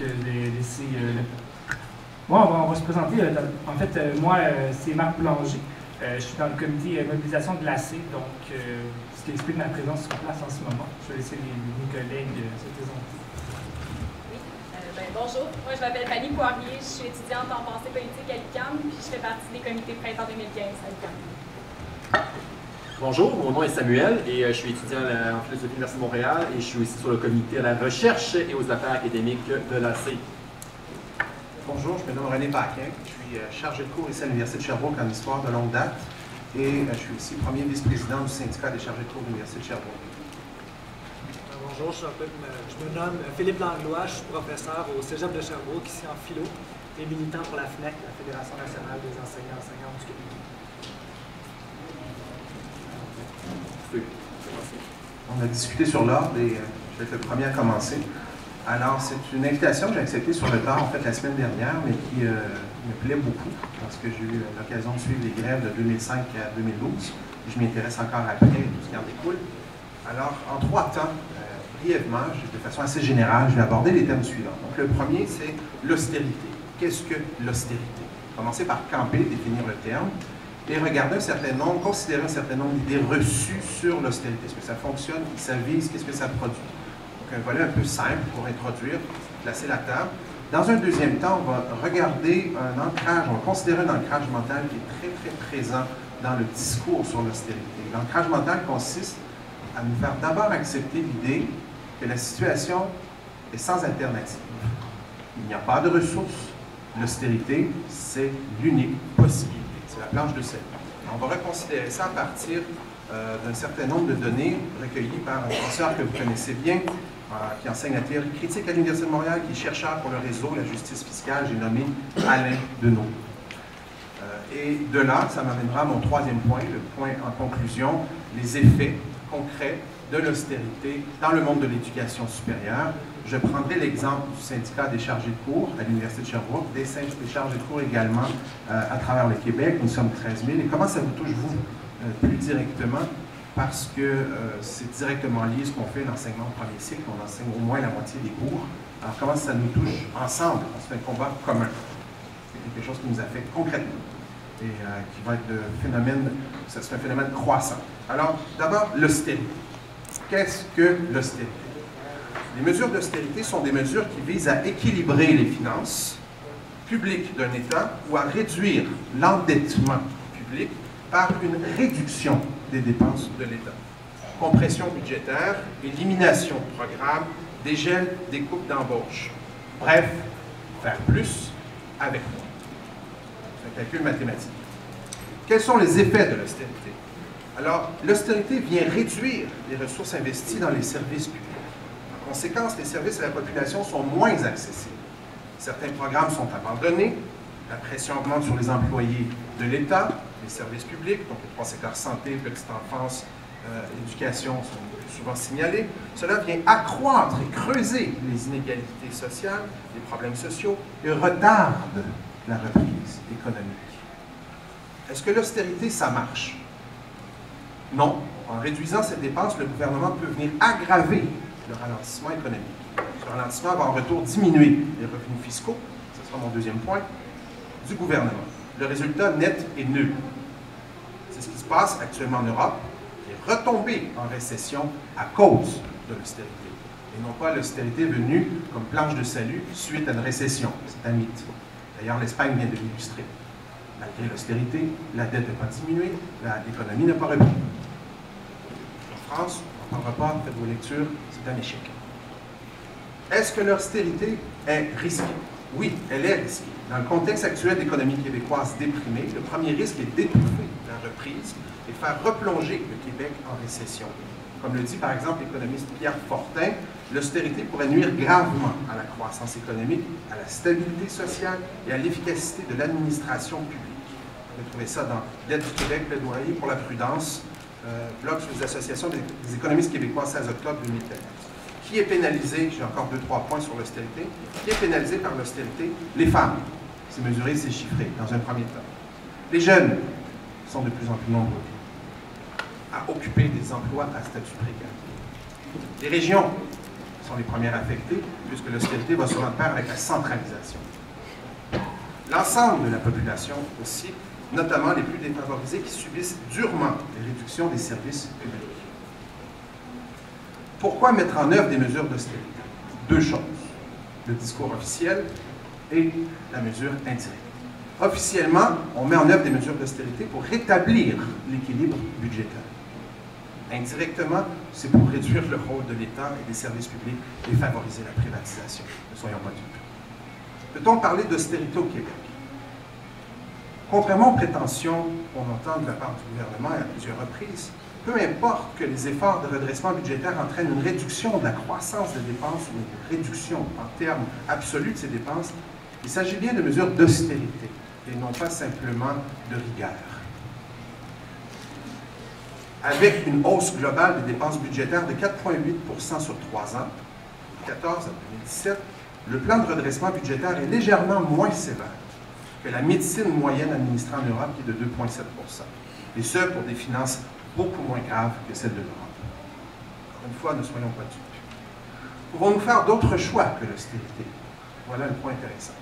laisser Bon, on va se présenter. En fait, moi, c'est Marc Boulanger. Je suis dans le comité mobilisation de l'AC, donc ce qui explique ma présence sur place en ce moment. Je vais laisser mes collègues se présenter. Oui, bonjour. Moi, je m'appelle Fanny Poirier. Je suis étudiante en pensée politique à l'UQAM, puis je fais partie des comités printemps 2015 à l'UQAM. Bonjour, mon nom est Samuel et je suis étudiant en philosophie de l'Université de Montréal et je suis aussi sur le comité à la recherche et aux affaires académiques de l'AC. Bonjour, je me nomme René Paquin, je suis chargé de cours ici à l'Université de Sherbrooke en histoire de longue date et je suis aussi premier vice-président du syndicat des chargés de cours de l'Université de Sherbrooke. Bonjour, je me nomme Philippe Langlois, je suis professeur au Cégep de Sherbrooke ici en philo et militant pour la FNEC, la Fédération nationale des enseignants et enseignantes du Québec. On a discuté sur l'ordre et je vais être le premier à commencer. Alors, c'est une invitation que j'ai acceptée sur le tard, en fait, la semaine dernière, mais qui me plaît beaucoup parce que j'ai eu l'occasion de suivre les grèves de 2005 à 2012 et je m'y intéresse encore après tout ce qui en découle. Alors, en 3 temps, brièvement, de façon assez générale, je vais aborder les thèmes suivants. Donc, le premier, c'est l'austérité. Qu'est-ce que l'austérité? Commencer par camper, définir le terme, et regarder considérer un certain nombre d'idées reçues sur l'austérité. Est-ce que ça fonctionne? Qu'est-ce que ça vise? Qu'est-ce que ça produit? Donc, un volet un peu simple pour introduire, placer la table. Dans un deuxième temps, on va regarder un ancrage, on va considérer un ancrage mental qui est très, très présent dans le discours sur l'austérité. L'ancrage mental consiste à nous faire d'abord accepter l'idée que la situation est sans alternative. Il n'y a pas de ressources. L'austérité, c'est l'unique possibilité. C'est la planche de salut. On va reconsidérer ça à partir d'un certain nombre de données recueillies par un professeur que vous connaissez bien, qui enseigne la théorie critique à l'Université de Montréal, qui est chercheur pour le réseau La Justice fiscale. J'ai nommé Alain Deneau. Et de là, ça m'amènera à mon troisième point, le point en conclusion, les effets concrets de l'austérité dans le monde de l'éducation supérieure. Je prendrai l'exemple du syndicat des chargés de cours à l'Université de Sherbrooke, des chargés de cours également à travers le Québec. Nous sommes 13 000. Et comment ça vous touche, vous, plus directement? Parce que c'est directement lié à ce qu'on fait l'enseignement au premier cycle. On enseigne au moins la moitié des cours. Alors, comment ça nous touche ensemble? C'est un combat commun. C'est quelque chose qui nous affecte concrètement et qui va être c'est un phénomène croissant. Alors, d'abord, l'austérité. Qu'est-ce que l'austérité? Les mesures d'austérité sont des mesures qui visent à équilibrer les finances publiques d'un État ou à réduire l'endettement public par une réduction des dépenses de l'État. Compression budgétaire, élimination de programmes, dégel des coupes d'embauche. Bref, faire plus avec moins. C'est un calcul mathématique. Quels sont les effets de l'austérité? Alors, l'austérité vient réduire les ressources investies dans les services publics. En conséquence, les services à la population sont moins accessibles. Certains programmes sont abandonnés, la pression augmente sur les employés de l'État, les services publics, donc les 3 secteurs santé, petite enfance, éducation sont plus souvent signalés. Cela vient accroître et creuser les inégalités sociales, les problèmes sociaux et retarde la reprise économique. Est-ce que l'austérité, ça marche? Non. En réduisant cette dépense, le gouvernement peut venir aggraver le ralentissement économique. Ce ralentissement va en retour diminuer les revenus fiscaux, ce sera mon deuxième point, du gouvernement. Le résultat net est nul. C'est ce qui se passe actuellement en Europe, qui est retombée en récession à cause de l'austérité. Et non pas l'austérité venue comme planche de salut suite à une récession. C'est un mythe. D'ailleurs, l'Espagne vient de l'illustrer. Malgré l'austérité, la dette n'a pas diminué, l'économie n'a pas repris. En France, on n'en parlera pas, faites vos lectures, c'est un échec. Est-ce que l'austérité est risquée? Oui, elle est risquée. Dans le contexte actuel d'économie québécoise déprimée, le premier risque est d'étouffer la reprise et faire replonger le Québec en récession. Comme le dit par exemple l'économiste Pierre Fortin, l'austérité pourrait nuire gravement à la croissance économique, à la stabilité sociale et à l'efficacité de l'administration publique. Vous pouvez trouver ça dans L'aide du Québec, plaidoyer pour la prudence, blog sur les associations des économistes québécois, 16 octobre 2014. Qui est pénalisé, j'ai encore 2-3 points sur l'austérité, qui est pénalisé par l'austérité? Les femmes. C'est mesuré, c'est chiffré, dans un premier temps. Les jeunes sont de plus en plus nombreux à occuper des emplois à statut précaire. Les régions sont les premières affectées, puisque l'austérité va souvent de pair avec la centralisation. L'ensemble de la population aussi, notamment les plus défavorisés, qui subissent durement les réductions des services publics. Pourquoi mettre en œuvre des mesures d'austérité? Deux choses, le discours officiel et la mesure indirecte. Officiellement, on met en œuvre des mesures d'austérité pour rétablir l'équilibre budgétaire. Indirectement, c'est pour réduire le rôle de l'État et des services publics et favoriser la privatisation. Ne soyons pas dupes. Peut-on parler d'austérité au Québec? Contrairement aux prétentions qu'on entend de la part du gouvernement à plusieurs reprises, peu importe que les efforts de redressement budgétaire entraînent une réduction de la croissance des dépenses ou une réduction en termes absolus de ces dépenses, il s'agit bien de mesures d'austérité et non pas simplement de rigueur. Avec une hausse globale des dépenses budgétaires de 4,8 sur 3 ans, 2014 à 2017, le plan de redressement budgétaire est légèrement moins sévère que la médecine moyenne administrée en Europe qui est de 2,7 et ce, pour des finances beaucoup moins graves que celles de l'Europe. Encore une fois, ne soyons pas dupes. Pouvons-nous faire d'autres choix que l'austérité? Voilà le point intéressant.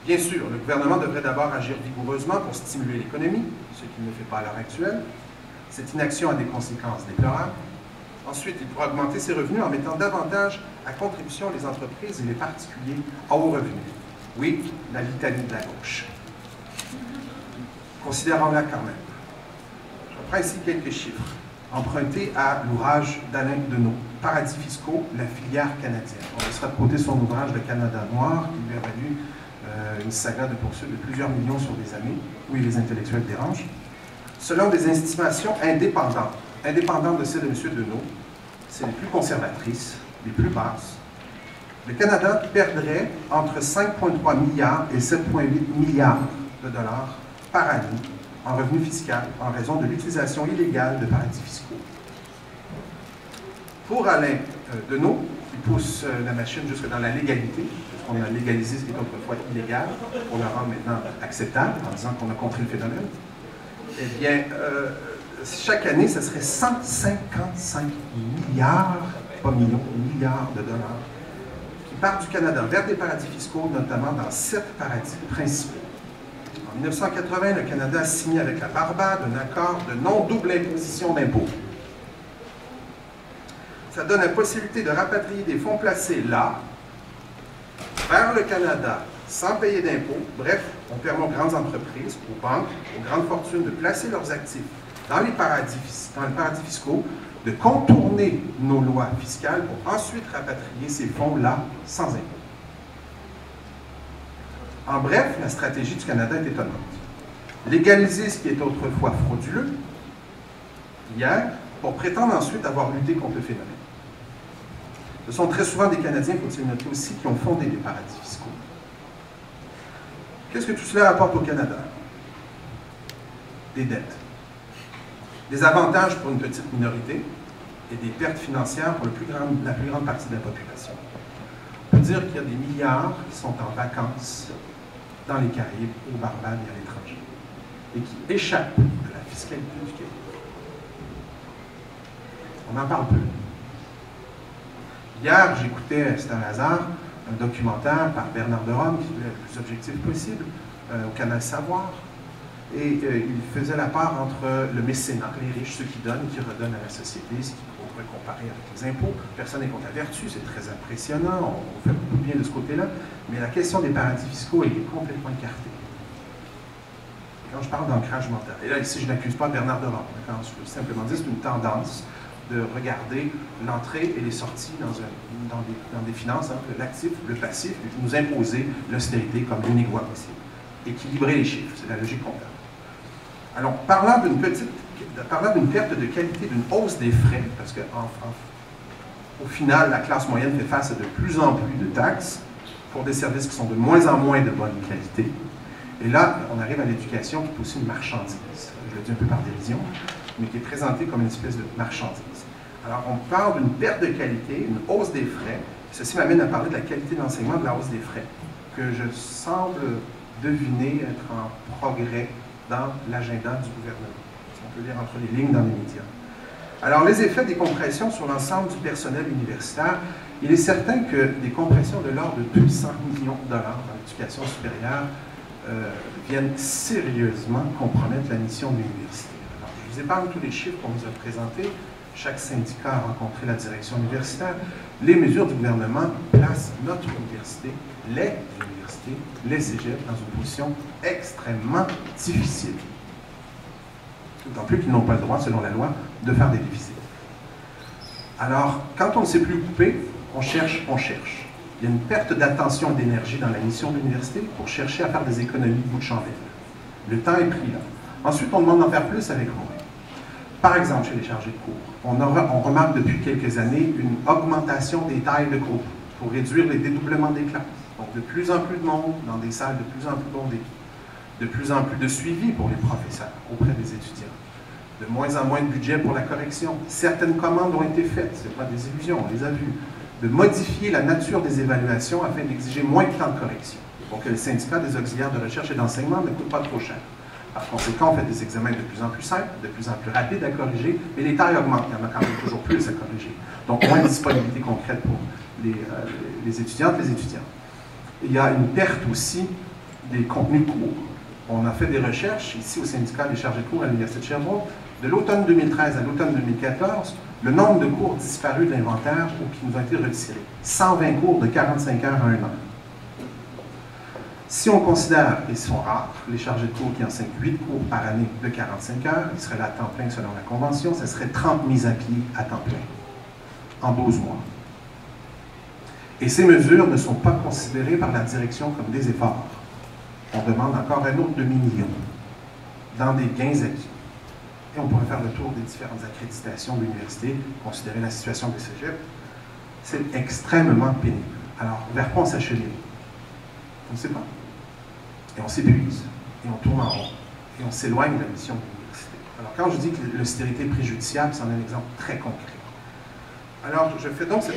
Bien sûr, le gouvernement devrait d'abord agir vigoureusement pour stimuler l'économie, ce qu'il ne fait pas à l'heure actuelle. Cette inaction a des conséquences déplorables. Ensuite, il pourra augmenter ses revenus en mettant davantage à contribution les entreprises et les particuliers à haut revenu. Oui, la litanie de la gauche. Considérons-la quand même. Je reprends ici quelques chiffres, empruntés à l'ouvrage d'Alain Deneau, Paradis fiscaux, la filière canadienne. On laissera de côté son ouvrage Le Canada noir, qui lui a valu une saga de poursuites de plusieurs millions sur des années. Oui, les intellectuels dérangent. Selon des estimations indépendantes de celles de M. Deneau, c'est les plus conservatrices, les plus basses, le Canada perdrait entre 5,3 milliards et 7,8 milliards de dollars par année en revenus fiscaux en raison de l'utilisation illégale de paradis fiscaux. Pour Alain Deneau, qui pousse la machine jusque dans la légalité, puisqu'on a légalisé ce qui est autrefois illégal, pour le rendre maintenant acceptable, en disant qu'on a contré le phénomène, eh bien, chaque année, ce serait 155 milliards, pas millions, milliards de dollars, qui partent du Canada vers des paradis fiscaux, notamment dans 7 paradis principaux. En 1980, le Canada a signé avec la Barbade un accord de non-double imposition d'impôts. Ça donne la possibilité de rapatrier des fonds placés là, vers le Canada, sans payer d'impôts. Bref, on permet aux grandes entreprises, aux banques, aux grandes fortunes de placer leurs actifs dans les paradis fiscaux, de contourner nos lois fiscales pour ensuite rapatrier ces fonds-là sans impôts. En bref, la stratégie du Canada est étonnante. Légaliser ce qui est autrefois frauduleux, hier, pour prétendre ensuite avoir lutté contre le phénomène. Ce sont très souvent des Canadiens, faut-il noter aussi, qui ont fondé des paradis fiscaux. Qu'est-ce que tout cela apporte au Canada? Des dettes. Des avantages pour une petite minorité et des pertes financières pour la plus grande partie de la population. On peut dire qu'il y a des milliards qui sont en vacances dans les Caraïbes, aux Barbades et à l'étranger, et qui échappent à la fiscalité du Québec. On en parle peu. Hier, j'écoutais, c'est un hasard, un documentaire par Bernard de Rome, qui voulait être le plus objectif possible, au Canal Savoir, et il faisait la part entre le mécénat, les riches, ceux qui donnent et qui redonnent à la société, ce qui pourrait comparer avec les impôts. Personne n'est contre la vertu, c'est très impressionnant, on fait beaucoup de bien de ce côté-là, mais la question des paradis fiscaux est complètement écartée. Quand je parle d'ancrage mental, et là ici je n'accuse pas Bernard de Rome, je veux simplement dire que c'est une tendance de regarder l'entrée et les sorties dans des finances, l'actif, le passif, et nous imposer l'austérité comme l'unique voie possible. Équilibrer les chiffres, c'est la logique comptable. Alors, parlant d'une perte de qualité, d'une hausse des frais, parce qu'au final, la classe moyenne fait face à de plus en plus de taxes pour des services qui sont de moins en moins de bonne qualité. Et là, on arrive à l'éducation qui est aussi une marchandise. Je le dis un peu par dérision, mais qui est présentée comme une espèce de marchandise. Alors, on parle d'une perte de qualité, une hausse des frais. Ceci m'amène à parler de la qualité de l'enseignement, de la hausse des frais, que je semble deviner être en progrès dans l'agenda du gouvernement. On peut lire entre les lignes dans les médias. Alors, les effets des compressions sur l'ensemble du personnel universitaire, il est certain que des compressions de l'ordre de 200 millions de dollars dans l'éducation supérieure viennent sérieusement compromettre la mission de l'université. Alors, je vous épargne tous les chiffres qu'on vous a présentés. Chaque syndicat a rencontré la direction universitaire. Les mesures du gouvernement placent notre université, les universités, les cégeps, dans une position extrêmement difficile. D'autant plus qu'ils n'ont pas le droit, selon la loi, de faire des déficits. Alors, quand on ne sait plus couper, on cherche, on cherche. Il y a une perte d'attention et d'énergie dans la mission de l'université pour chercher à faire des économies de bout de chandelle. Le temps est pris là. Ensuite, on demande d'en faire plus avec moins. Par exemple, chez les chargés de cours, on remarque depuis quelques années une augmentation des tailles de groupe pour réduire les dédoublements des classes. Donc, de plus en plus de monde dans des salles de plus en plus bondées. De plus en plus de suivi pour les professeurs auprès des étudiants. De moins en moins de budget pour la correction. Certaines commandes ont été faites, ce n'est pas des illusions, on les a vues. De modifier la nature des évaluations afin d'exiger moins de temps de correction, pour que le syndicat des auxiliaires de recherche et d'enseignement ne coûte pas trop cher. Par conséquent, on fait des examens de plus en plus simples, de plus en plus rapides à corriger, mais les tailles augmentent, il y en a quand même toujours plus à corriger. Donc, moins de disponibilité concrète pour les étudiantes et les étudiants. Il y a une perte aussi des contenus de cours. On a fait des recherches ici au syndicat des chargés de cours à l'Université de Sherbrooke. De l'automne 2013 à l'automne 2014, le nombre de cours disparus de l'inventaire ou qui nous ont été retirés. 120 cours de 45 heures à 1 an. Si on considère, et ils sont rares, les chargés de cours qui enseignent 8 cours par année de 45 heures, ils seraient là à temps plein selon la Convention, ça serait 30 mises à pied à temps plein, en 12 mois. Et ces mesures ne sont pas considérées par la direction comme des efforts. On demande encore un autre demi-million dans des gains acquis. Et on pourrait faire le tour des différentes accréditations de l'université, considérer la situation des cégeps. C'est extrêmement pénible. Alors, vers quoi on s'achemine? On ne sait pas. Et on s'épuise. Et on tourne en rond. Et on s'éloigne de la mission de l'université. Alors, quand je dis que l'austérité est préjudiciable, c'en est un exemple très concret. Alors, je fais donc cette